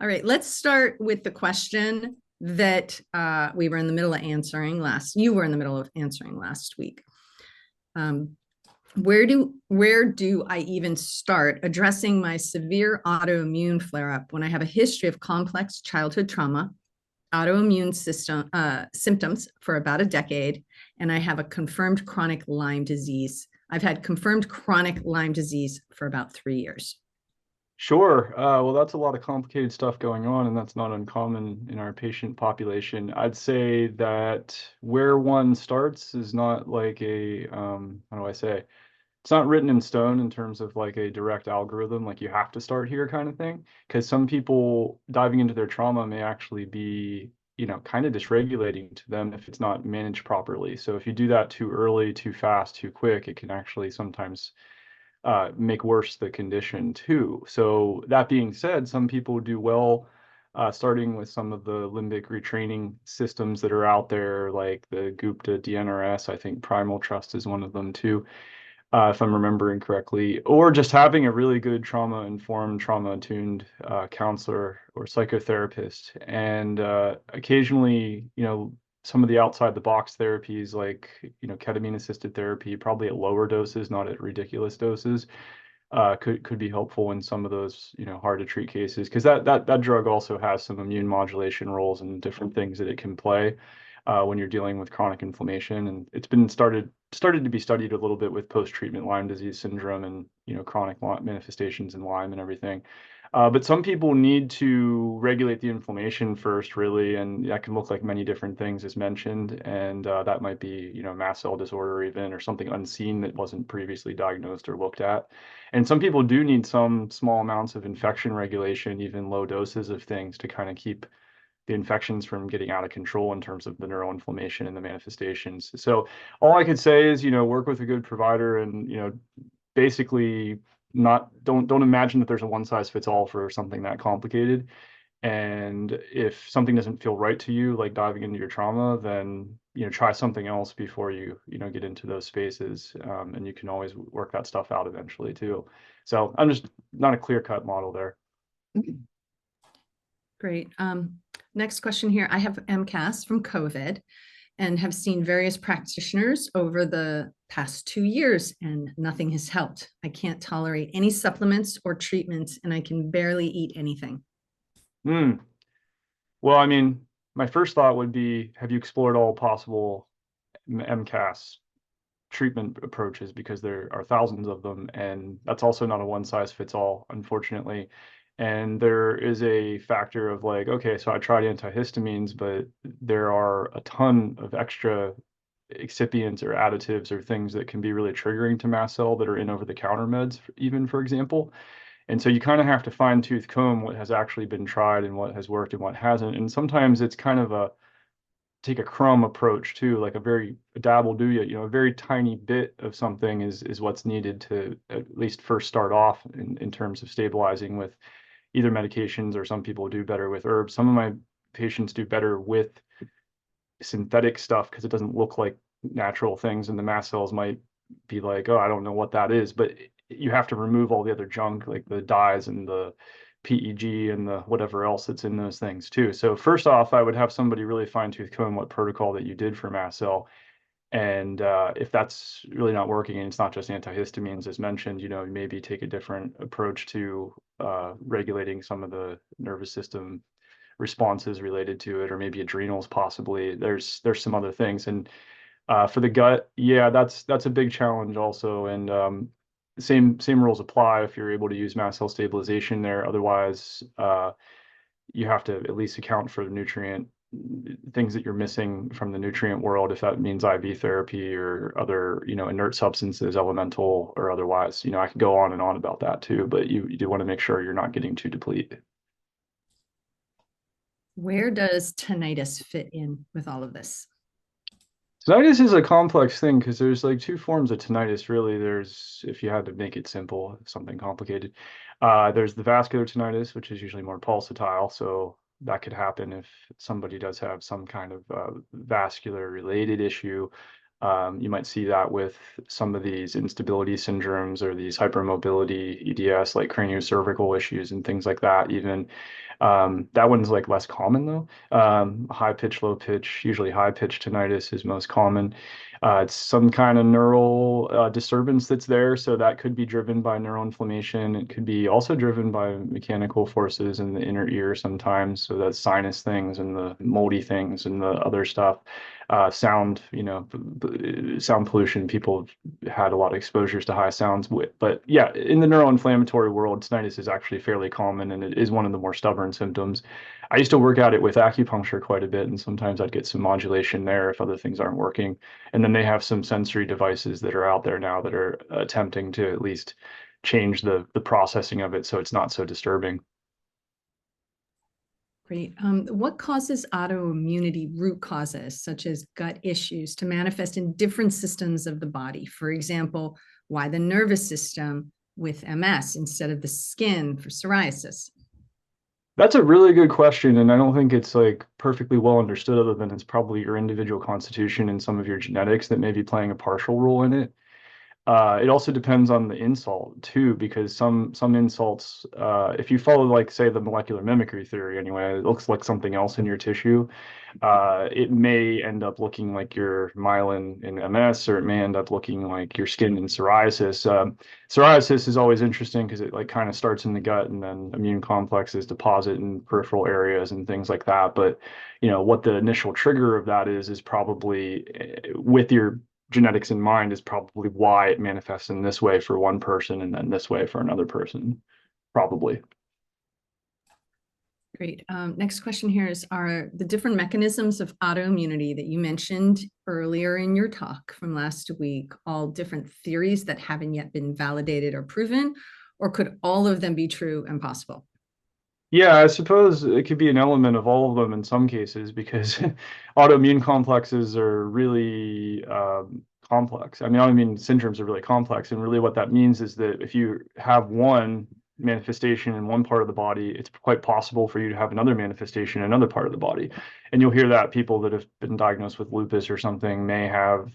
All right, let's start with the question that we were in the middle of answering you were in the middle of answering last week. Um, where do I even start addressing my severe autoimmune flare-up when I have a history of complex childhood trauma, autoimmune symptoms for about a decade, and I have a confirmed chronic Lyme disease? I've had confirmed chronic Lyme disease for about 3 years. Sure. Well, that's a lot of complicated stuff going on, and that's not uncommon in our patient population. I'd say that where one starts is not like how do I say? It's not written in stone in terms of like a direct algorithm, like you have to start here kind of thing. Because some people diving into their trauma may actually be, kind of dysregulating to them if it's not managed properly. So if you do that too early, too fast, too quick, it can actually sometimes make worse the condition too. So that being said, some people do well starting with some of the limbic retraining systems that are out there, like the Gupta DNRS. I think Primal Trust is one of them too, if I'm remembering correctly, or just having a really good trauma-informed, trauma-attuned counselor or psychotherapist. And occasionally, some of the outside the box therapies like, ketamine assisted therapy, probably at lower doses, not at ridiculous doses, could be helpful in some of those, hard to treat cases, because that drug also has some immune modulation roles and different things that it can play when you're dealing with chronic inflammation. And it's been started to be studied a little bit with post-treatment Lyme disease syndrome and chronic manifestations in Lyme and everything. But some people need to regulate the inflammation first, really, and that can look like many different things as mentioned. And that might be, mast cell disorder even, or something unseen that wasn't previously diagnosed or looked at. And some people do need some small amounts of infection regulation, even low doses of things to kind of keep the infections from getting out of control in terms of the neuroinflammation and the manifestations. So all I could say is, work with a good provider and, basically not don't imagine that there's a one size fits all for something that complicated. And if something doesn't feel right to you, like diving into your trauma, then try something else before you get into those spaces. And you can always work that stuff out eventually too. So I'm just not a clear cut model there. Great. Next question here. I have MCAS from COVID and have seen various practitioners over the past 2 years, and nothing has helped. I can't tolerate any supplements or treatments, and I can barely eat anything. Hmm. Well, I mean, my first thought would be, have you explored all possible MCAS treatment approaches? Because there are thousands of them, and that's also not a one size fits all, unfortunately. And there is a factor of like, okay, so I tried antihistamines, but there are a ton of extra excipients or additives or things that can be really triggering to mast cell that are in over the counter meds, even for example. And so you kind of have to fine tooth comb what has actually been tried and what has worked and what hasn't. And sometimes it's kind of a take a crumb approach too, like a dabble do ya, a very tiny bit of something is what's needed to at least first start off in terms of stabilizing with either medications, or some people do better with herbs. Some of my patients do better with synthetic stuff because it doesn't look like natural things, and the mast cells might be like, oh, I don't know what that is, but you have to remove all the other junk like the dyes and the PEG and the whatever else that's in those things too. So first off, I would have somebody really fine tooth comb what protocol that you did for mast cell. And if that's really not working, and it's not just antihistamines as mentioned, maybe take a different approach to regulating some of the nervous system responses related to it, or maybe adrenals possibly. There's some other things. And for the gut, yeah, that's a big challenge also. And same rules apply if you're able to use mast cell stabilization there. Otherwise, you have to at least account for the nutrient things that you're missing from the nutrient world, if that means IV therapy or other, inert substances, elemental or otherwise. I could go on and on about that too, but you do want to make sure you're not getting too depleted. Where does tinnitus fit in with all of this? Tinnitus is a complex thing because there's like two forms of tinnitus, really. There's, if you had to make it simple, something complicated, there's the vascular tinnitus, which is usually more pulsatile. So that could happen if somebody does have some kind of vascular related issue. You might see that with some of these instability syndromes or these hypermobility EDS, like craniocervical issues and things like that. Even that one's like less common though. High pitch, low pitch, usually high pitch tinnitus is most common. It's some kind of neural disturbance that's there, so that could be driven by neuroinflammation. It could be also driven by mechanical forces in the inner ear sometimes, so that's sinus things and the moldy things and the other stuff. Sound, sound pollution. People have had a lot of exposures to high sounds. But yeah, in the neuroinflammatory world, tinnitus is actually fairly common, and it is one of the more stubborn symptoms. I used to work at it with acupuncture quite a bit, and sometimes I'd get some modulation there if other things aren't working. And then they have some sensory devices that are out there now that are attempting to at least change the processing of it so it's not so disturbing. Great. What causes autoimmunity root causes, such as gut issues, to manifest in different systems of the body? For example, why the nervous system with MS instead of the skin for psoriasis? That's a really good question, and I don't think it's like perfectly well understood other than it's probably your individual constitution and some of your genetics that may be playing a partial role in it. It also depends on the insult too, because some insults, if you follow like say the molecular mimicry theory anyway, it looks like something else in your tissue. It may end up looking like your myelin in MS, or it may end up looking like your skin in psoriasis. Psoriasis is always interesting because it like kind of starts in the gut and then immune complexes deposit in peripheral areas and things like that. But what the initial trigger of that is probably with your genetics in mind is probably why it manifests in this way for one person and then this way for another person, probably. Great. Next question here is, are the different mechanisms of autoimmunity that you mentioned earlier in your talk from last week all different theories that haven't yet been validated or proven, or could all of them be true and possible? Yeah, I suppose it could be an element of all of them in some cases because autoimmune complexes are really complex. I mean, autoimmune syndromes are really complex. And really what that means is that if you have one manifestation in one part of the body, it's quite possible for you to have another manifestation in another part of the body. And you'll hear that people that have been diagnosed with lupus or something may have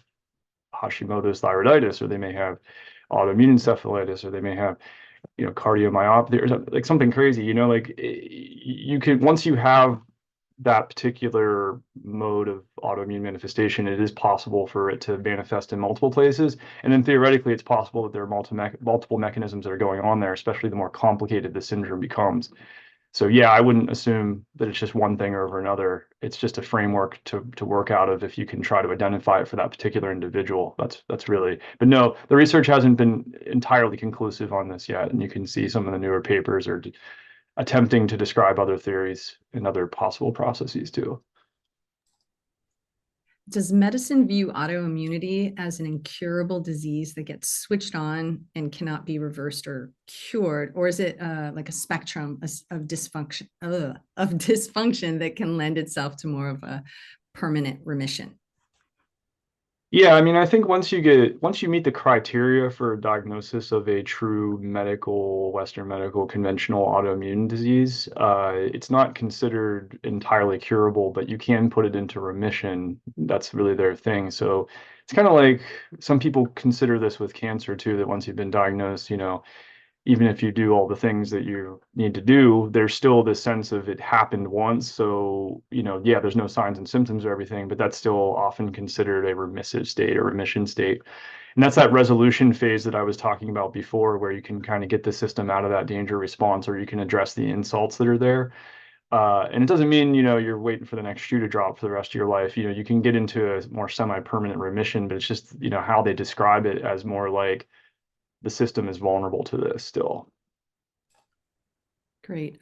Hashimoto's thyroiditis, or they may have autoimmune encephalitis, or they may have cardiomyopathy or something, like something crazy, like you can, once you have that particular mode of autoimmune manifestation, it is possible for it to manifest in multiple places. And then theoretically, it's possible that there are multiple mechanisms that are going on there, especially the more complicated the syndrome becomes. So yeah, I wouldn't assume that it's just one thing over another. It's just a framework to work out of if you can try to identify it for that particular individual. That's really, but no, the research hasn't been entirely conclusive on this yet. And you can see some of the newer papers are attempting to describe other theories and other possible processes too. Does medicine view autoimmunity as an incurable disease that gets switched on and cannot be reversed or cured, or is it like a spectrum of dysfunction that can lend itself to more of a permanent remission? Yeah, I mean, I think once you meet the criteria for a diagnosis of a true Western medical conventional autoimmune disease, it's not considered entirely curable, but you can put it into remission. That's really their thing. So it's kind of like some people consider this with cancer too, that once you've been diagnosed, even if you do all the things that you need to do, there's still this sense of it happened once. So, yeah, there's no signs and symptoms or everything, but that's still often considered a remissive state or remission state. And that's that resolution phase that I was talking about before, where you can kind of get the system out of that danger response, or you can address the insults that are there. And it doesn't mean, you're waiting for the next shoe to drop for the rest of your life. You can get into a more semi-permanent remission, but it's just, how they describe it as more like the system is vulnerable to this still. Great.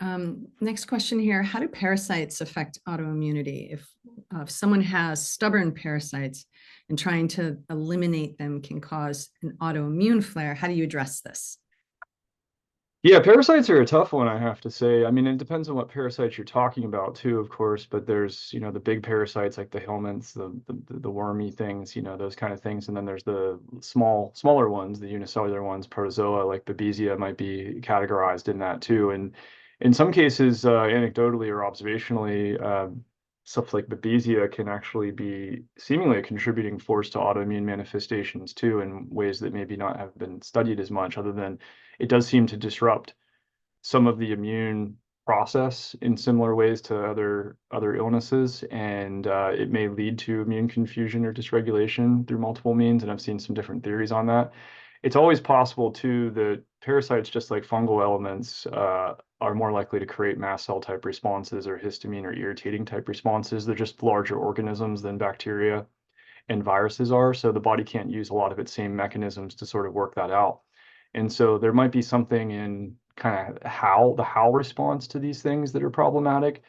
Next question here. How do parasites affect autoimmunity? If someone has stubborn parasites and trying to eliminate them can cause an autoimmune flare, how do you address this? Yeah, parasites are a tough one, I have to say. I mean, it depends on what parasites you're talking about too, of course, but there's, the big parasites like the helminths, the wormy things, those kind of things. And then there's the smaller ones, the unicellular ones, protozoa like Babesia might be categorized in that too. And in some cases, anecdotally or observationally, stuff like Babesia can actually be seemingly a contributing force to autoimmune manifestations too, in ways that maybe not have been studied as much, other than it does seem to disrupt some of the immune process in similar ways to other illnesses, and it may lead to immune confusion or dysregulation through multiple means. And I've seen some different theories on that. It's always possible too that parasites, just like fungal elements, are more likely to create mast cell type responses or histamine or irritating type responses. They're just larger organisms than bacteria and viruses are, so the body can't use a lot of its same mechanisms to sort of work that out. And so there might be something in kind of how response to these things that are problematic.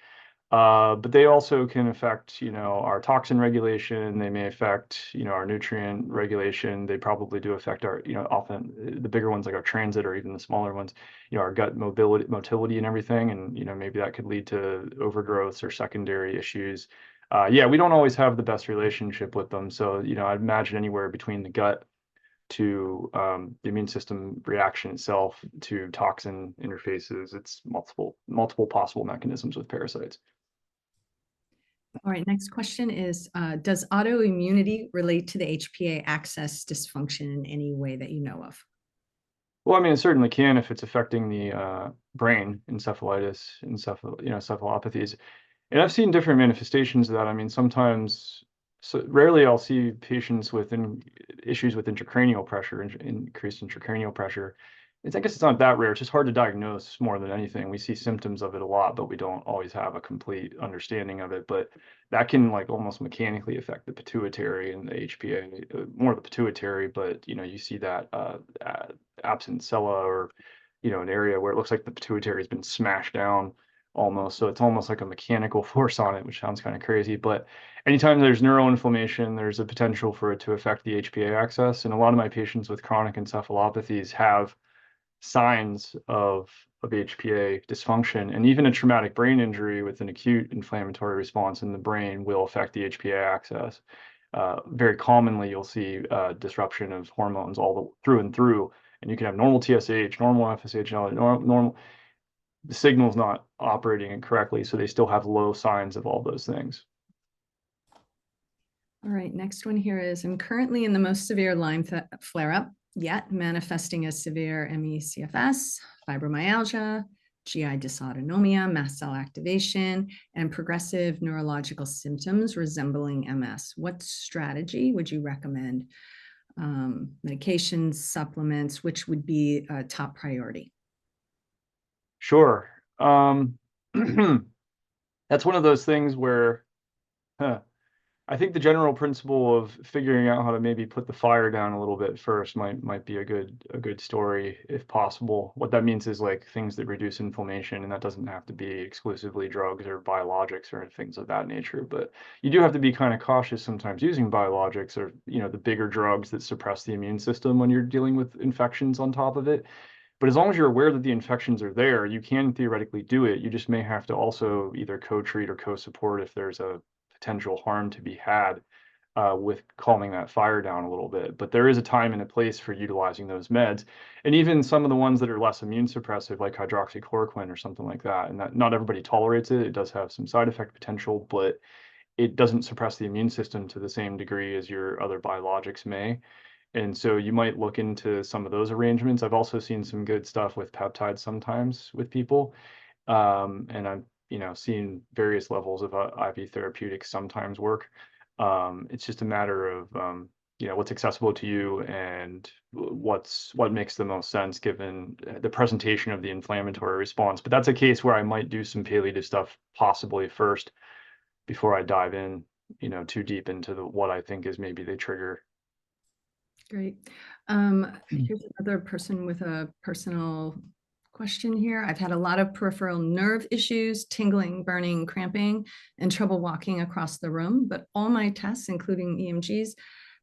But they also can affect, our toxin regulation. They may affect, our nutrient regulation. They probably do affect our, often the bigger ones like our transit, or even the smaller ones, our gut motility and everything. And, maybe that could lead to overgrowths or secondary issues. Yeah, we don't always have the best relationship with them. So, I'd imagine anywhere between the gut to the immune system reaction itself to toxin interfaces, it's multiple possible mechanisms with parasites. All right, next question is, does autoimmunity relate to the HPA axis dysfunction in any way that you know of? Well, I mean, it certainly can if it's affecting the brain, encephalopathies. And I've seen different manifestations of that. I mean, sometimes, so rarely I'll see patients with issues with intracranial pressure, increased intracranial pressure. I guess it's not that rare. It's just hard to diagnose more than anything. We see symptoms of it a lot, but we don't always have a complete understanding of it. But that can like almost mechanically affect the pituitary and the HPA, more the pituitary. But you see that absent sella, or an area where it looks like the pituitary has been smashed down almost. So it's almost like a mechanical force on it, which sounds kind of crazy. But anytime there's neuroinflammation, there's a potential for it to affect the HPA axis. And a lot of my patients with chronic encephalopathies have signs of HPA dysfunction, and even a traumatic brain injury with an acute inflammatory response in the brain will affect the HPA axis. Very commonly, you'll see disruption of hormones through and through, and you can have normal TSH, normal FSH, normal. The signal's not operating correctly, so they still have low signs of all those things. All right, next one here is, I'm currently in the most severe Lyme flare-up, yet manifesting as severe ME/CFS, fibromyalgia, GI dysautonomia, mast cell activation, and progressive neurological symptoms resembling MS. What strategy would you recommend? Medications, supplements, which would be a top priority? Sure. That's one of those things where I think the general principle of figuring out how to maybe put the fire down a little bit first might be a good story if possible. What that means is like things that reduce inflammation, and that doesn't have to be exclusively drugs or biologics or things of that nature. But you do have to be kind of cautious sometimes using biologics, or the bigger drugs that suppress the immune system when you're dealing with infections on top of it. But as long as you're aware that the infections are there, you can theoretically do it. You just may have to also either co-treat or co-support if there's a potential harm to be had with calming that fire down a little bit. But there is a time and a place for utilizing those meds. And even some of the ones that are less immune suppressive, like hydroxychloroquine or something like that, and that not everybody tolerates it. It does have some side effect potential, but it doesn't suppress the immune system to the same degree as your other biologics may. And so you might look into some of those arrangements. I've also seen some good stuff with peptides sometimes with people. And I've, seen various levels of IV therapeutics sometimes work. It's just a matter of, what's accessible to you and what makes the most sense given the presentation of the inflammatory response. But that's a case where I might do some palliative stuff possibly first before I dive in, too deep into what I think is maybe the trigger. Great. Here's another person with a personal question here. I've had a lot of peripheral nerve issues, tingling, burning, cramping, and trouble walking across the room, but all my tests, including EMGs,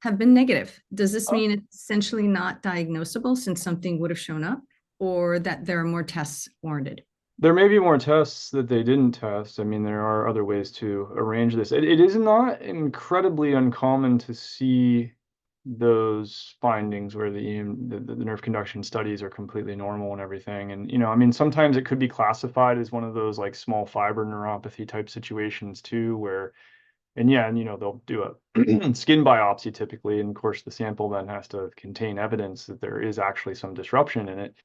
have been negative. Does this mean it's essentially not diagnosable since something would have shown up, or that there are more tests warranted? There may be more tests that they didn't test. I mean, there are other ways to arrange this. It is not incredibly uncommon to see those findings where the nerve conduction studies are completely normal and everything. And, I mean, sometimes it could be classified as one of those like small fiber neuropathy type situations too, where, and yeah, and they'll do a skin biopsy typically, and of course the sample then has to contain evidence that there is actually some disruption in it,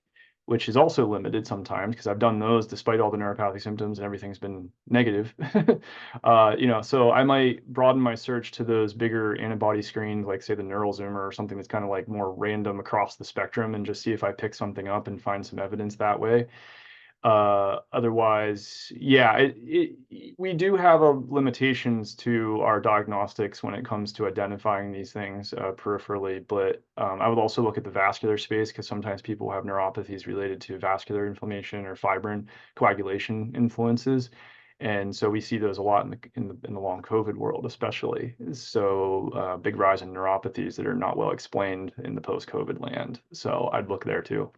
which is also limited sometimes because I've done those despite all the neuropathy symptoms and everything's been negative. So I might broaden my search to those bigger antibody screens, like say the neural zoomer or something that's kind of like more random across the spectrum, and just see if I pick something up and find some evidence that way. Otherwise, yeah, we do have limitations to our diagnostics when it comes to identifying these things peripherally, but I would also look at the vascular space because sometimes people have neuropathies related to vascular inflammation or fibrin coagulation influences. And so we see those a lot in the long COVID world, especially. So big rise in neuropathies that are not well explained in the post-COVID land. So I'd look there too.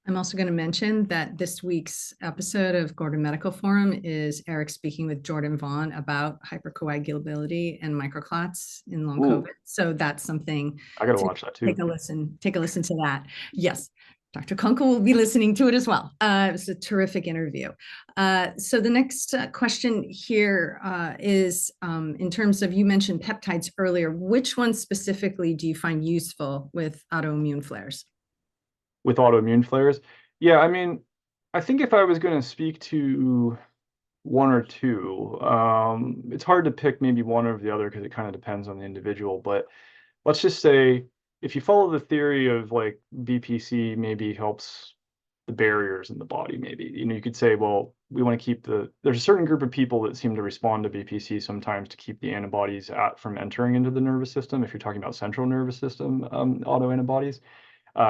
I'm also going to mention that this week's episode of Gordon Medical Forum is Eric speaking with Jordan Vaughn about hypercoagulability and microclots in long Ooh, COVID. So that's something I gotta to watch that too. take a listen to that. Yes. Dr. Kunkle will be listening to it as well. It was a terrific interview. So the next question here is in terms of, you mentioned peptides earlier, which ones specifically do you find useful with autoimmune flares? With autoimmune flares. Yeah, I mean, I think if I was going to speak to one or two, it's hard to pick maybe one over the other because it kind of depends on the individual. But let's just say if you follow the theory of like BPC maybe helps the barriers in the body, maybe, you could say, well, we want to keep there's a certain group of people that seem to respond to BPC sometimes to keep the antibodies from entering into the nervous system. If you're talking about central nervous system autoantibodies,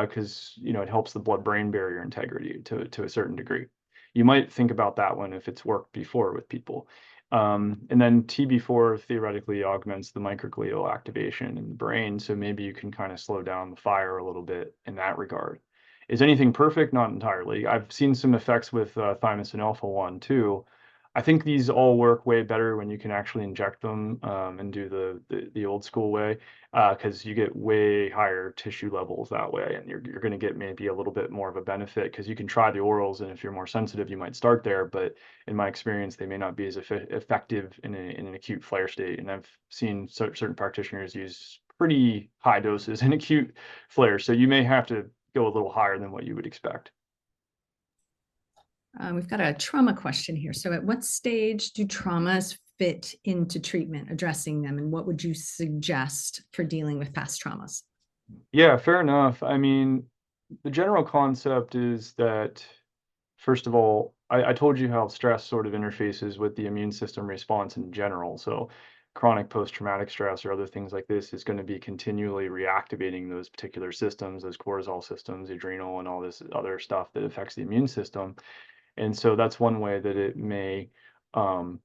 because it helps the blood-brain barrier integrity to a certain degree. You might think about that one if it's worked before with people. And then TB4 theoretically augments the microglial activation in the brain, so maybe you can kind of slow down the fire a little bit in that regard. Is anything perfect? Not entirely. I've seen some effects with thymosin alpha-1 too. I think these all work way better when you can actually inject them and do the old school way, because you get way higher tissue levels that way, and you're going to get maybe a little bit more of a benefit because you can try the orals, and if you're more sensitive, you might start there. But in my experience, they may not be as effective in an acute flare state, and I've seen certain practitioners use pretty high doses in acute flare, so you may have to go a little higher than what you would expect. We've got a trauma question here. So, at what stage do traumas fit into treatment, addressing them, and what would you suggest for dealing with past traumas? Yeah, fair enough. I mean, the general concept is that, first of all, I told you how stress sort of interfaces with the immune system response in general. So, chronic post-traumatic stress or other things like this is going to be continually reactivating those particular systems, those cortisol systems, adrenal, and all this other stuff that affects the immune system. And so that's one way that it may um,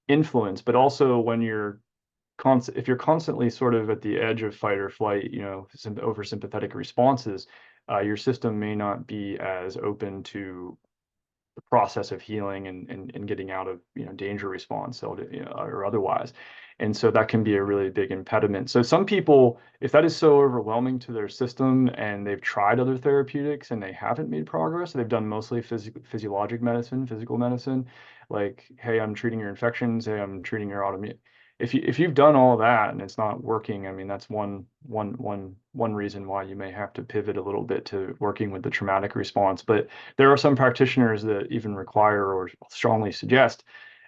influence. But also, when if you're constantly sort of at the edge of fight or flight, over sympathetic responses, your system may not be as open to the process of healing and getting out of danger response, so or otherwise. And so that can be a really big impediment. So some people, if that is so overwhelming to their system and they've tried other therapeutics and they haven't made progress, they've done mostly physiologic medicine, physical medicine, like, hey, I'm treating your infections, hey, I'm treating your autoimmune. If you've done all that and it's not working, I mean, that's one reason why you may have to pivot a little bit to working with the traumatic response. But there are some practitioners that even require or strongly suggest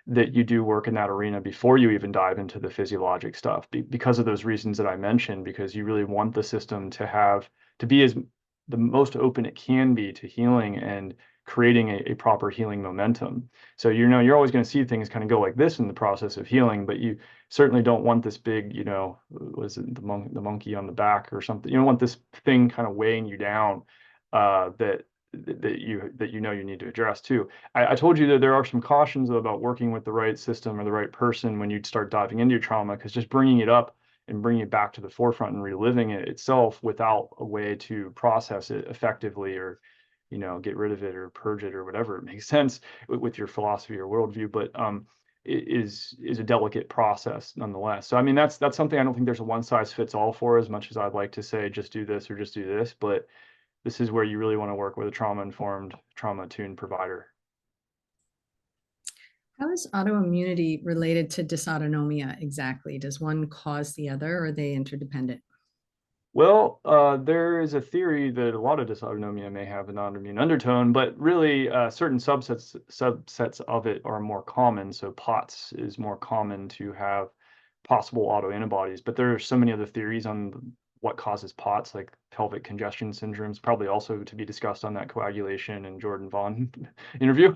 that you do work in that arena before you even dive into the physiologic stuff, because of those reasons that I mentioned, because you really want the system to be as the most open it can be to healing and creating a proper healing momentum. So you're always going to see things kind of go like this in the process of healing, but you certainly don't want this big, was it the monkey on the back or something? You don't want this thing kind of weighing you down, that you need to address too. I told you that there are some cautions about working with the right system or the right person when you start diving into your trauma, because just bringing it up and bringing it back to the forefront and reliving it itself without a way to process it effectively, or get rid of it or purge it or whatever, it makes sense with your philosophy or worldview. But is a delicate process nonetheless. So I mean that's something I don't think there's a one size fits all for, as much as I'd like to say just do this or just do this, but this is where you really want to work with a trauma-informed, trauma-attuned provider. How is autoimmunity related to dysautonomia exactly? Does one cause the other, or are they interdependent? Well, there is a theory that a lot of dysautonomia may have an autoimmune undertone, but really certain subsets of it are more common. So POTS is more common to have possible autoantibodies, but there are so many other theories on what causes POTS, like pelvic congestion syndromes, probably also to be discussed on that coagulation and Jordan Vaughn interview.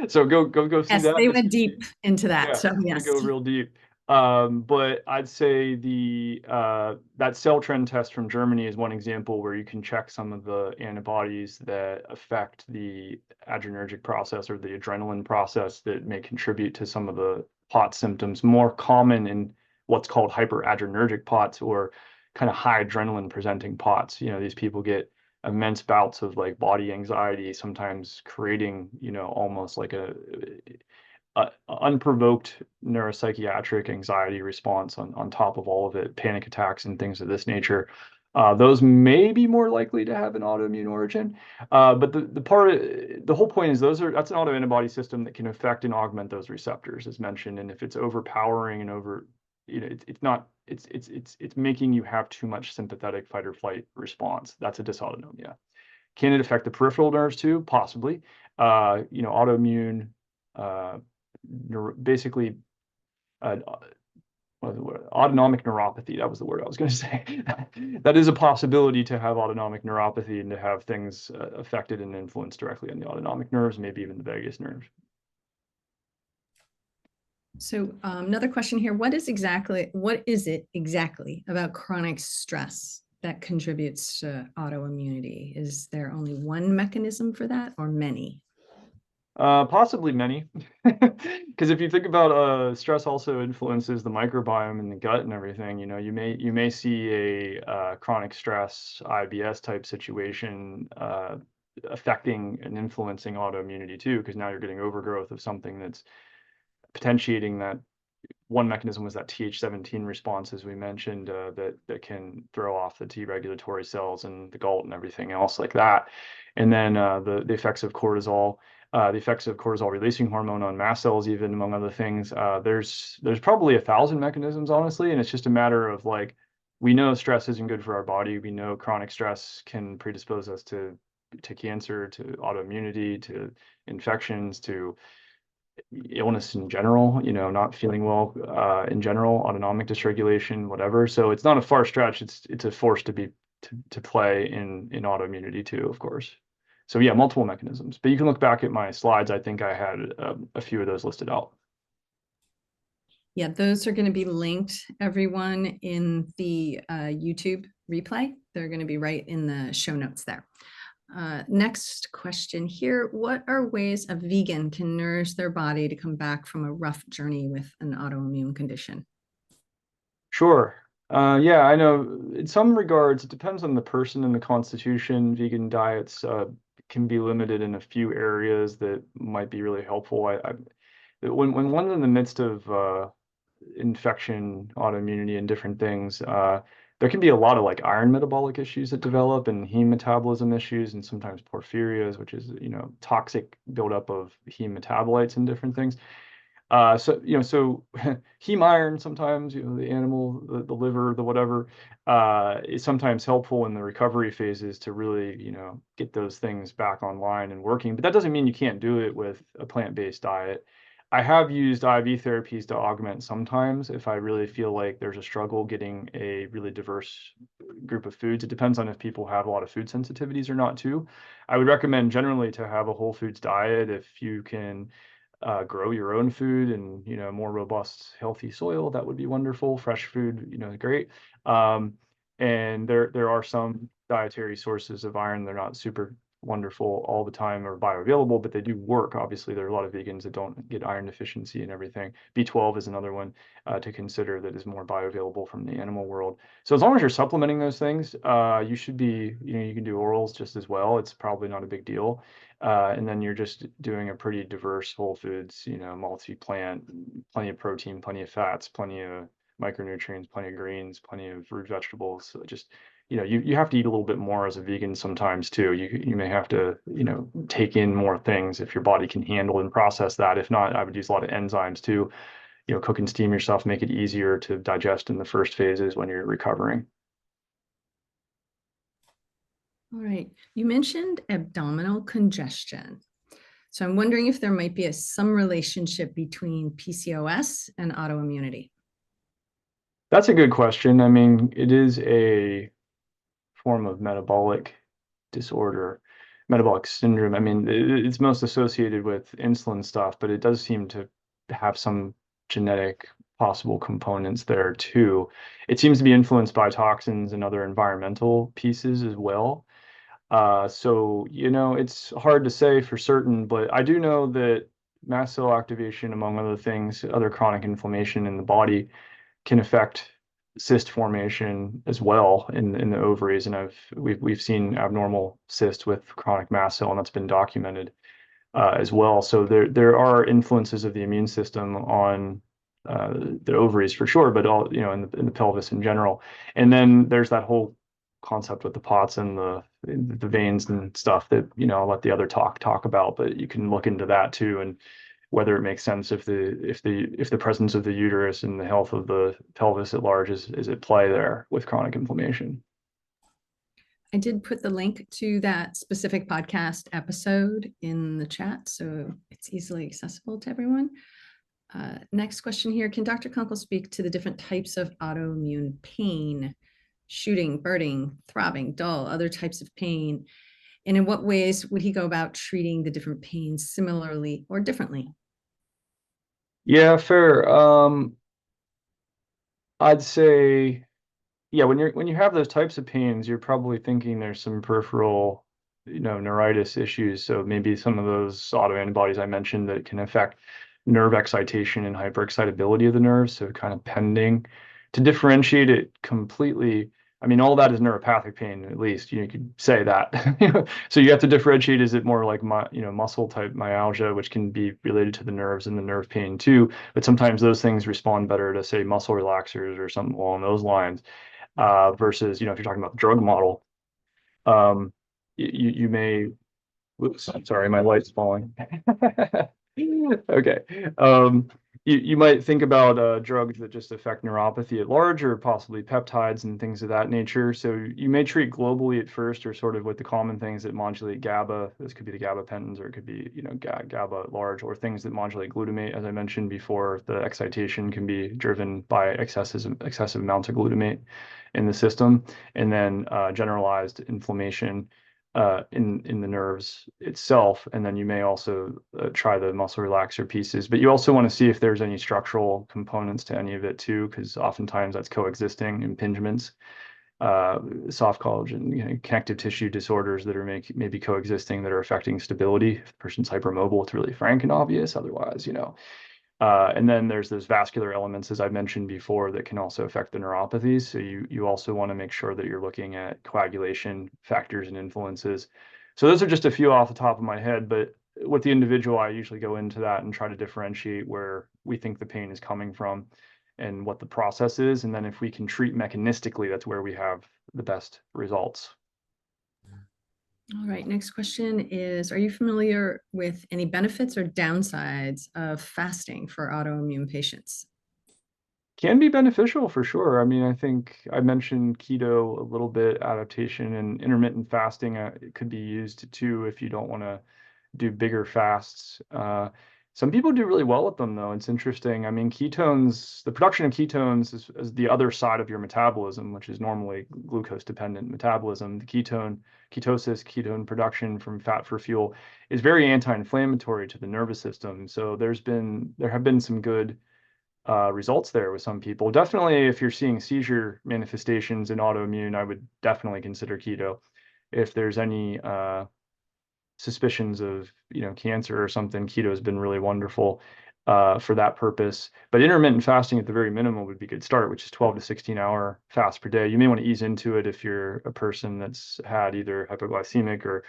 So go see Yes, that. they went deep into that. Yeah, So it's gonna yes. go real deep. But I'd say the that cell trend test from Germany is one example where you can check some of the antibodies that affect the adrenergic process or the adrenaline process that may contribute to some of the POTS symptoms, more common in what's called hyperadrenergic POTS, or kind of high adrenaline presenting POTS. You know, these people get immense bouts of like body anxiety, sometimes creating, you know, almost like a unprovoked neuropsychiatric anxiety response on top of all of it, panic attacks and things of this nature. Those may be more likely to have an autoimmune origin. But the whole point is that's an autoantibody system that can affect and augment those receptors, as mentioned. And if it's overpowering and it's making you have too much sympathetic fight or flight response. That's a dysautonomia. Can it affect the peripheral nerves too? Possibly. Autoimmune basically autonomic neuropathy. That was the word I was going to say. That is a possibility, to have autonomic neuropathy and to have things affected and influenced directly on the autonomic nerves, maybe even the vagus nerves. So another question here: what is it exactly about chronic stress that contributes to autoimmunity? Is there only one mechanism for that, or many? Possibly many, because if you think about stress also influences the microbiome in the gut and everything. You know, you may see a chronic stress IBS type situation affecting and influencing autoimmunity too, because now you're getting overgrowth of something that's potentiating that. One mechanism was that Th17 response, as we mentioned, that can throw off the T regulatory cells and the GALT and everything else like that. And then the effects of cortisol, the effects of cortisol releasing hormone on mast cells, even among other things. There's probably 1,000 mechanisms, honestly, and it's just a matter of like, we know stress isn't good for our body. We know chronic stress can predispose us to cancer, to autoimmunity, to infections, to illness in general, you know, not feeling well in general, autonomic dysregulation, whatever. So it's not a far stretch. It's a force to play in autoimmunity too, of course. So yeah, multiple mechanisms. But you can look back at my slides. I think I had a few of those listed out. Yeah, those are going to be linked, everyone, in the YouTube replay. They're going to be right in the show notes there. Next question here: what are ways a vegan can nourish their body to come back from a rough journey with an autoimmune condition? Sure. Yeah, I know in some regards, it depends on the person and the constitution. Vegan diets can be limited in a few areas that might be really helpful. When one's in the midst of infection, autoimmunity, and different things, there can be a lot of like iron metabolic issues that develop, and heme metabolism issues, and sometimes porphyrias, which is, you know, toxic buildup of heme metabolites and different things. So heme iron sometimes, you know, the animal, the liver, the whatever, is sometimes helpful in the recovery phases to really, you know, get those things back online and working. But that doesn't mean you can't do it with a plant-based diet. I have used IV therapies to augment sometimes if I really feel like there's a struggle getting a really diverse group of foods. It depends on if people have a lot of food sensitivities or not too. I would recommend generally to have a whole foods diet if you can grow your own food and, you know, more robust, healthy soil. That would be wonderful. Fresh food, you know, great. And there are some dietary sources of iron. They're not super wonderful all the time or bioavailable, but they do work. Obviously, there are a lot of vegans that don't get iron deficiency and everything. B12 is another one to consider that is more bioavailable from the animal world. So as long as you're supplementing those things, you should be, you can do orals just as well. It's probably not a big deal. And then you're just doing a pretty diverse whole foods, multi-plant, plenty of protein, plenty of fats, plenty of micronutrients, plenty of greens, plenty of root vegetables. So just, you have to eat a little bit more as a vegan sometimes too. You may have to, take in more things if your body can handle and process that. If not, I would use a lot of enzymes too. Cook and steam your stuff, make it easier to digest in the first phases when you're recovering. All right. You mentioned abdominal congestion. So I'm wondering if there might be some relationship between PCOS and autoimmunity. That's a good question. I mean, it is a form of metabolic disorder, metabolic syndrome. I mean, it's most associated with insulin stuff, but it does seem to have some genetic possible components there too. It seems to be influenced by toxins and other environmental pieces as well. So, it's hard to say for certain, but I do know that mast cell activation, among other things, other chronic inflammation in the body can affect cyst formation as well in the ovaries. And we've seen abnormal cysts with chronic mast cell, and that's been documented as well. So there are influences of the immune system on the ovaries for sure, but all in the pelvis in general. And then there's that whole concept with the pots and the veins and stuff that I'll let the other talk about, but you can look into that too, and whether it makes sense if the presence of the uterus and the health of the pelvis at large is at play there with chronic inflammation. I did put the link to that specific podcast episode in the chat, so it's easily accessible to everyone. Next question here. Can Dr. Kunkle speak to the different types of autoimmune pain, shooting, burning, throbbing, dull, other types of pain? And in what ways would he go about treating the different pains similarly or differently? Yeah, fair. I'd say, yeah, when you have those types of pains, you're probably thinking there's some peripheral, neuritis issues. So maybe some of those autoantibodies I mentioned that can affect nerve excitation and hyperexcitability of the nerves. So kind of pending. To differentiate it completely, I mean, all that is neuropathic pain, at least you could say that. So you have to differentiate, is it more like muscle type myalgia, which can be related to the nerves and the nerve pain too, but sometimes those things respond better to, say, muscle relaxers or something along those lines, versus, if you're talking about the drug model, you may, whoops, I'm sorry, my light's falling. Okay. You might think about drugs that just affect neuropathy at large, or possibly peptides and things of that nature. So you may treat globally at first, or sort of with the common things that modulate GABA. This could be the gabapentins, or it could be, GABA at large, or things that modulate glutamate. As I mentioned before, the excitation can be driven by excessive amounts of glutamate in the system, and then generalized inflammation in the nerves itself. And then you may also try the muscle relaxer pieces, but you also want to see if there's any structural components to any of it too, because oftentimes that's coexisting impingements, soft collagen, connective tissue disorders that are maybe coexisting, that are affecting stability. If the person's hypermobile, it's really frank and obvious. Otherwise, and then there's those vascular elements, as I mentioned before, that can also affect the neuropathies. So you also want to make sure that you're looking at coagulation factors and influences. So those are just a few off the top of my head, but with the individual, I usually go into that and try to differentiate where we think the pain is coming from and what the process is. And then if we can treat mechanistically, that's where we have the best results. All right, next question is, are you familiar with any benefits or downsides of fasting for autoimmune patients? Can be beneficial for sure. I mean, I think I mentioned keto a little bit, adaptation, and intermittent fasting. It could be used too if you don't want to do bigger fasts. Some people do really well with them, though. It's interesting. I mean, ketones, the production of ketones is the other side of your metabolism, which is normally glucose dependent metabolism. The ketosis, ketone production from fat for fuel is very anti-inflammatory to the nervous system. So there have been some good results there with some people. Definitely, if you're seeing seizure manifestations in autoimmune, I would definitely consider keto. If there's any suspicions of, cancer or something, keto has been really wonderful for that purpose. But intermittent fasting at the very minimum would be a good start, which is 12 to 16-hour fast per day. You may want to ease into it if you're a person that's had either hypoglycemic or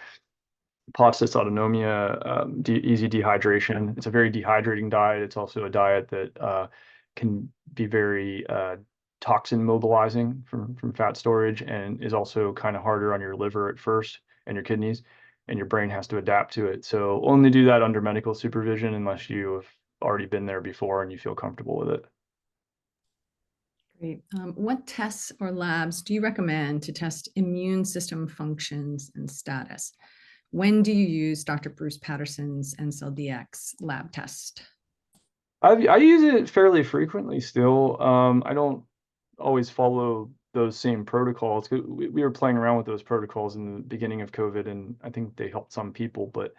post-dysautonomia, easy dehydration. It's a very dehydrating diet. It's also a diet that can be very toxin mobilizing from fat storage, and is also kind of harder on your liver at first and your kidneys, and your brain has to adapt to it. So only do that under medical supervision unless you have already been there before and you feel comfortable with it. Great. What tests or labs do you recommend to test immune system functions and status? When do you use Dr. Bruce Patterson's NCLDX lab test? I use it fairly frequently still. I don't always follow those same protocols. We were playing around with those protocols in the beginning of COVID, and I think they helped some people, but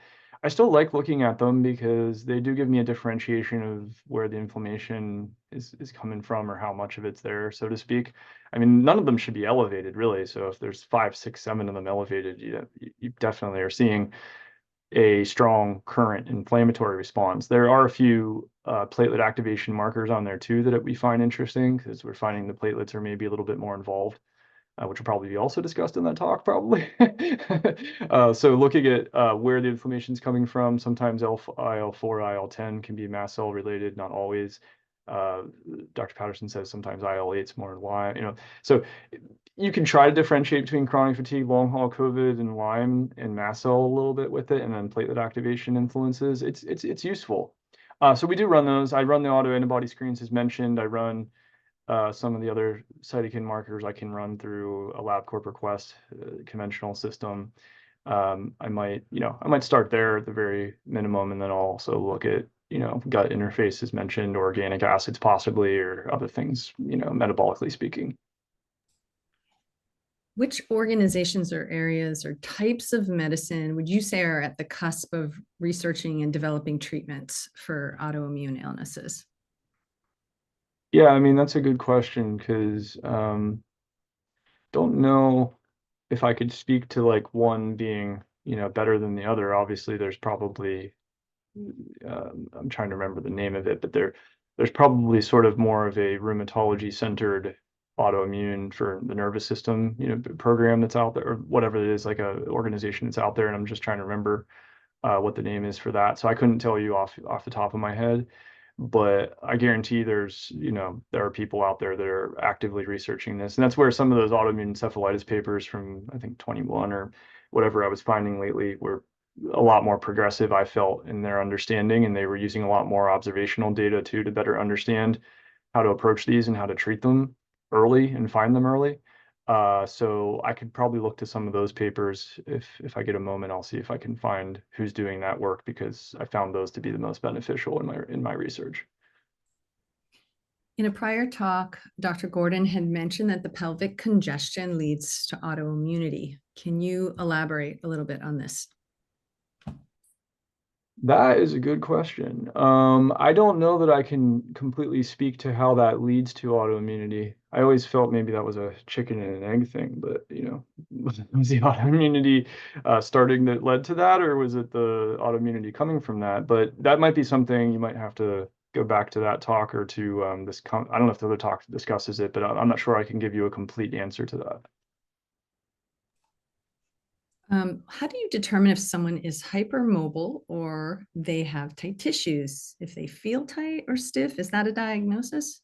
I still like looking at them because they do give me a differentiation of where the inflammation is coming from, or how much of it's there, so to speak. I mean, none of them should be elevated, really. So if there's 5, 6, 7 of them elevated, you definitely are seeing a strong current inflammatory response. There are a few platelet activation markers on there too that we find interesting, because we're finding the platelets are maybe a little bit more involved, which will probably be also discussed in that talk, probably. So looking at where the inflammation is coming from, sometimes IL-4, IL-10 can be mast cell related, not always. Dr. Patterson says sometimes IL-8 is more Lyme, so you can try to differentiate between chronic fatigue, long haul COVID, and Lyme and mast cell a little bit with it, and then platelet activation influences. It's useful. So we do run those. I run the autoantibody screens as mentioned. I run some of the other cytokine markers I can run through a LabCorp request, conventional system. I might start there at the very minimum, and then I'll also look at, gut interface as mentioned, or organic acids possibly, or other things, metabolically speaking. Which organizations or areas or types of medicine would you say are at the cusp of researching and developing treatments for autoimmune illnesses? Yeah, I mean, that's a good question, because don't know if I could speak to like one being, better than the other. Obviously, there's probably, I'm trying to remember the name of it, but there's probably sort of more of a rheumatology centered autoimmune for the nervous system, program that's out there, or whatever it is, like a organization that's out there. And I'm just trying to remember what the name is for that. So I couldn't tell you off the top of my head, but I guarantee there are people out there that are actively researching this. And that's where some of those autoimmune encephalitis papers from, I think, 21 or whatever I was finding lately, were a lot more progressive, I felt, in their understanding, and they were using a lot more observational data too to better understand how to approach these and how to treat them early and find them early. So I could probably look to some of those papers if I get a moment. I'll see if I can find who's doing that work, because I found those to be the most beneficial in my research. In a prior talk, Dr. Gordon had mentioned that the pelvic congestion leads to autoimmunity. Can you elaborate a little bit on this? That is a good question. I don't know that I can completely speak to how that leads to autoimmunity. I always felt maybe that was a chicken and an egg thing, but was the autoimmunity starting that led to that, or was it the autoimmunity coming from that? But that might be something you might have to go back to that talk, or to I don't know if the other talk discusses it, but I'm not sure I can give you a complete answer to that. How do you determine if someone is hypermobile or they have tight tissues? If they feel tight or stiff, is that a diagnosis?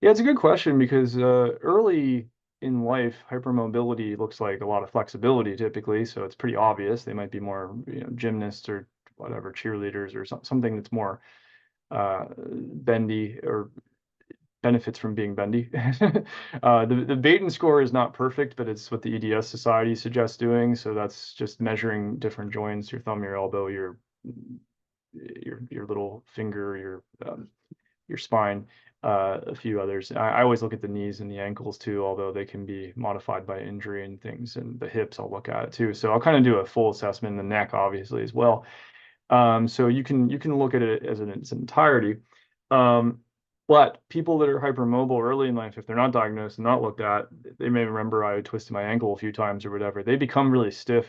Yeah, it's a good question, because early in life, hypermobility looks like a lot of flexibility typically, so it's pretty obvious. They might be more, gymnasts or whatever, cheerleaders, or something that's more bendy, or benefits from being bendy. The Baden score is not perfect, but it's what the EDS Society suggests doing. So that's just measuring different joints: your thumb, your elbow, your little finger, your spine, a few others. I always look at the knees and the ankles too, although they can be modified by injury and things. And the hips, I'll look at it too. So I'll kind of do a full assessment, the neck obviously as well. So you can look at it as in its entirety. But people that are hypermobile early in life, if they're not diagnosed and not looked at, they may remember I twisted my ankle a few times or whatever. They become really stiff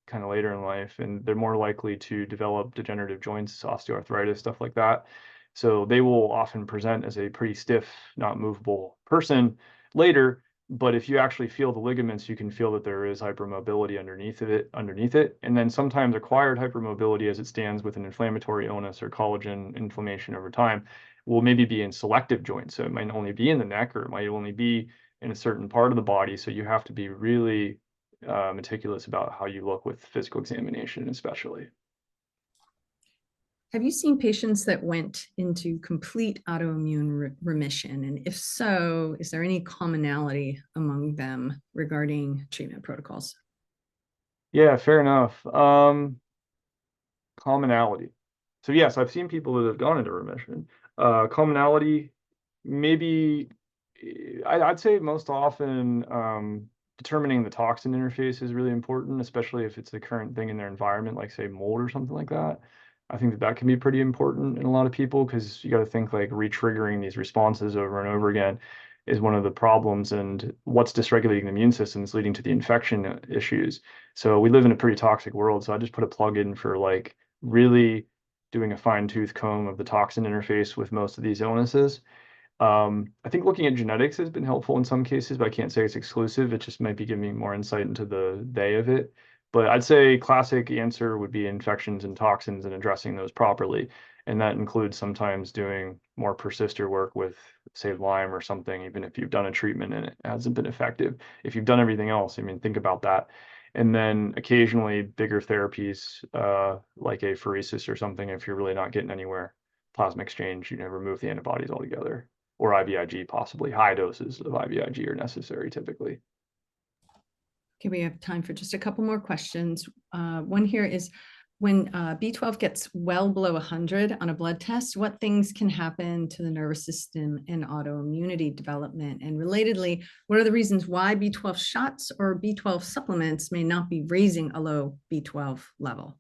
kind of later in life, and they're more likely to develop degenerative joints, osteoarthritis, stuff like that. So they will often present as a pretty stiff, not movable person later. But if you actually feel the ligaments, you can feel that there is hypermobility underneath it. And then sometimes acquired hypermobility as it stands with an inflammatory illness or collagen inflammation over time will maybe be in selective joints. So it might only be in the neck, or it might only be in a certain part of the body. So you have to be really meticulous about how you look with physical examination, especially. Have you seen patients that went into complete autoimmune remission? And if so, is there any commonality among them regarding treatment protocols? Yeah, fair enough. Commonality. So yes, I've seen people that have gone into remission. Commonality, maybe I'd say most often determining the toxin interface is really important, especially if it's the current thing in their environment, like say mold or something like that. I think that that can be pretty important in a lot of people because you got to think like re-triggering these responses over and over again is one of the problems, and what's dysregulating the immune system is leading to the infection issues. So we live in a pretty toxic world. So I just put a plug in for like really doing a fine tooth comb of the toxin interface with most of these illnesses. I think looking at genetics has been helpful in some cases, but I can't say it's exclusive. It just might be giving me more insight into the they of it. But I'd say classic answer would be infections and toxins and addressing those properly. And that includes sometimes doing more persister work with, say, Lyme or something, even if you've done a treatment and it hasn't been effective. If you've done everything else, I mean, think about that. And then occasionally bigger therapies, like apheresis or something, if you're really not getting anywhere. Plasma exchange, you know, remove the antibodies altogether, or IVIG possibly. High doses of IVIG are necessary typically. Okay, we have time for just a couple more questions. One here is when B12 gets well below 100 on a blood test, what things can happen to the nervous system and autoimmunity development? And relatedly, what are the reasons why B12 shots or B12 supplements may not be raising a low B12 level?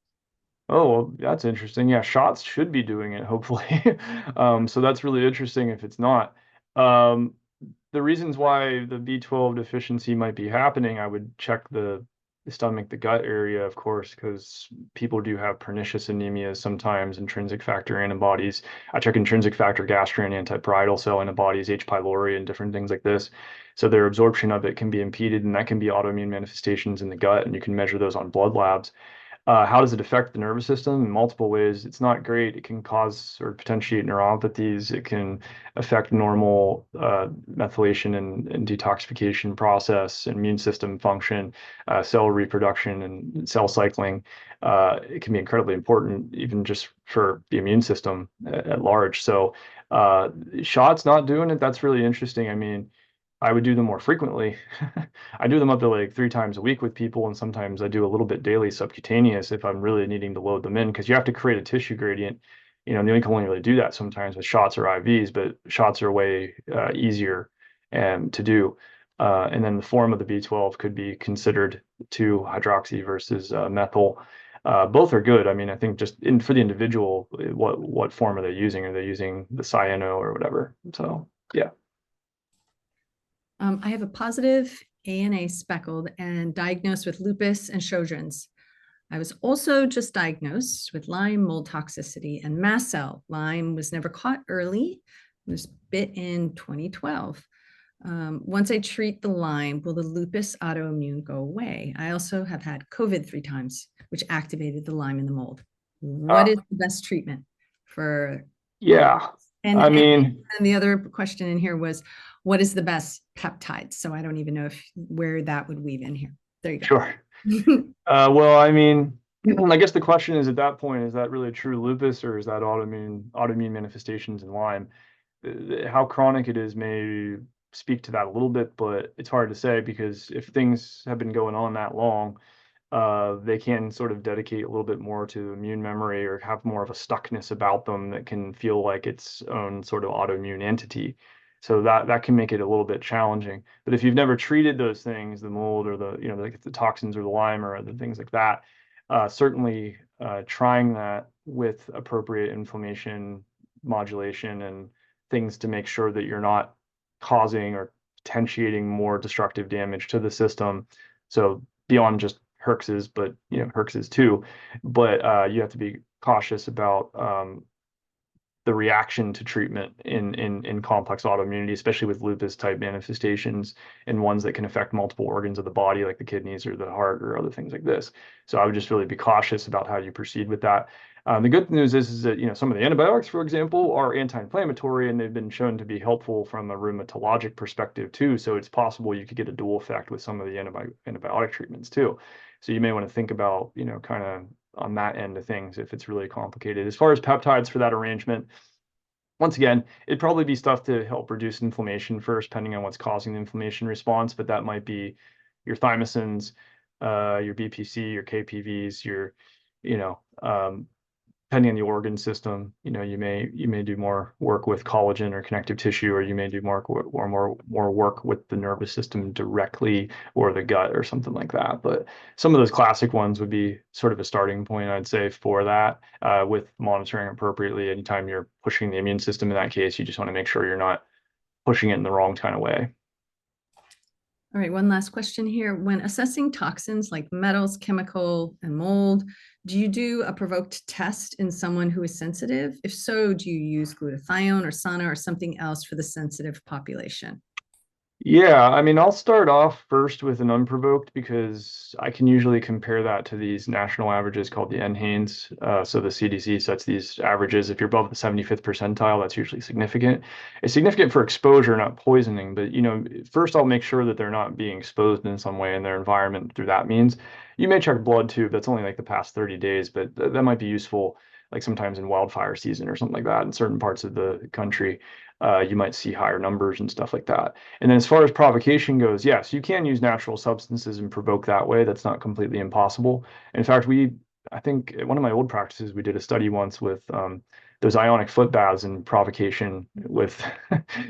Oh, well, that's interesting. Yeah, shots should be doing it, hopefully. So that's really interesting if it's not. Um, the reasons why the B12 deficiency might be happening, I would check the stomach, the gut area, of course, because people do have pernicious anemias sometimes, intrinsic factor antibodies. I check intrinsic factor gastrin, antiparietal cell antibodies, H. pylori, and different things like this. So their absorption of it can be impeded, and that can be autoimmune manifestations in the gut, and you can measure those on blood labs. How does it affect the nervous system? In multiple ways. It's not great. It can cause or potentiate neuropathies. It can affect normal methylation and detoxification process, immune system function, cell reproduction, and cell cycling. It can be incredibly important, even just for the immune system at large. So, shots not doing it, that's really interesting. I mean, I would do them more frequently. I do them up to like 3 times a week with people, and sometimes I do a little bit daily subcutaneous if I'm really needing to load them in because you have to create a tissue gradient. You know, you can only really do that sometimes with shots or IVs, but shots are way easier to do. And then the form of the B12 could be considered 2-hydroxy versus methyl. Both are good. I mean, I think just for the individual, what form are they using? Are they using the cyano or whatever? So yeah. I have a positive ANA speckled and diagnosed with lupus and Sjogren's. I was also just diagnosed with Lyme mold toxicity and mast cell. Lyme was never caught early. It was bit in 2012. Once I treat the Lyme, will the lupus autoimmune go away? I also have had COVID 3 times, which activated the Lyme and the mold. What Uh, is the best treatment for lupus? yeah. And, I and, mean, and the other question in here was, what is the best peptide? So I don't even know where that would weave in here. There sure. you go. Well, I mean, I guess the question is at that point, is that really true lupus or is that autoimmune manifestations in Lyme? How chronic it is may speak to that a little bit, but it's hard to say because if things have been going on that long, they can sort of dedicate a little bit more to immune memory or have more of a stuckness about them that can feel like its own sort of autoimmune entity. So that can make it a little bit challenging. But if you've never treated those things, the mold or the toxins or the Lyme or other things like that, certainly trying that with appropriate inflammation modulation and things to make sure that you're not causing or potentiating more destructive damage to the system. So beyond just herxes, but herxes too. But you have to be cautious about the reaction to treatment in complex autoimmunity, especially with lupus type manifestations and ones that can affect multiple organs of the body, like the kidneys or the heart or other things like this. So I would just really be cautious about how you proceed with that. The good news is that some of the antibiotics, for example, are anti-inflammatory and they've been shown to be helpful from a rheumatologic perspective too. So it's possible you could get a dual effect with some of the antibiotic treatments too. So you may want to think about, kind of on that end of things if it's really complicated. As far as peptides for that arrangement, once again, it'd probably be stuff to help reduce inflammation first, depending on what's causing the inflammation response, but that might be your thymosins, your BPC, your KPVs, your, you know, depending on the organ system, you may do more work with collagen or connective tissue, or you may do more work with the nervous system directly or the gut or something like that. But some of those classic ones would be sort of a starting point, I'd say, for that, with monitoring appropriately. Anytime you're pushing the immune system in that case, you just want to make sure you're not pushing it in the wrong kind of way. All right, one last question here. When assessing toxins like metals, chemical, and mold, do you do a provoked test in someone who is sensitive? If so, do you use glutathione or sauna or something else for the sensitive population? Yeah, I mean, I'll start off first with an unprovoked because I can usually compare that to these national averages called the NHANES. So the CDC sets these averages. If you're above the 75th percentile, that's usually significant. It's significant for exposure, not poisoning. But first I'll make sure that they're not being exposed in some way in their environment through that means. You may check blood too. That's only like the past 30 days, but that might be useful, like sometimes in wildfire season or something like that in certain parts of the country. You might see higher numbers and stuff like that. And then as far as provocation goes, yes, you can use natural substances and provoke that way. That's not completely impossible. In fact, I think at one of my old practices, we did a study once with those ionic foot baths and provocation with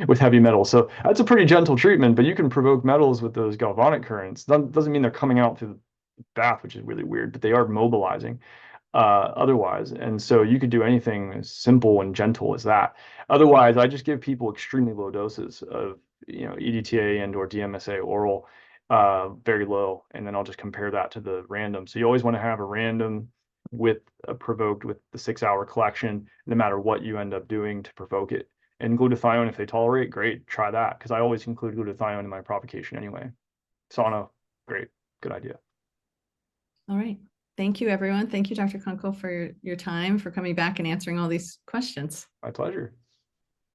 with heavy metals. So that's a pretty gentle treatment, but you can provoke metals with those galvanic currents. That doesn't mean they're coming out through the bath, which is really weird, but they are mobilizing otherwise. And so you could do anything as simple and gentle as that. Otherwise, I just give people extremely low doses of, EDTA and or DMSA oral, very low, and then I'll just compare that to the random. So you always want to have a random with a provoked with the 6 hour collection, no matter what you end up doing to provoke it. And glutathione, if they tolerate, great, try that, because I always include glutathione in my provocation anyway. Sauna, great, good idea. All right. Thank you, everyone. Thank you, Dr. Kunkle, for your time, for coming back and answering all these questions. My pleasure.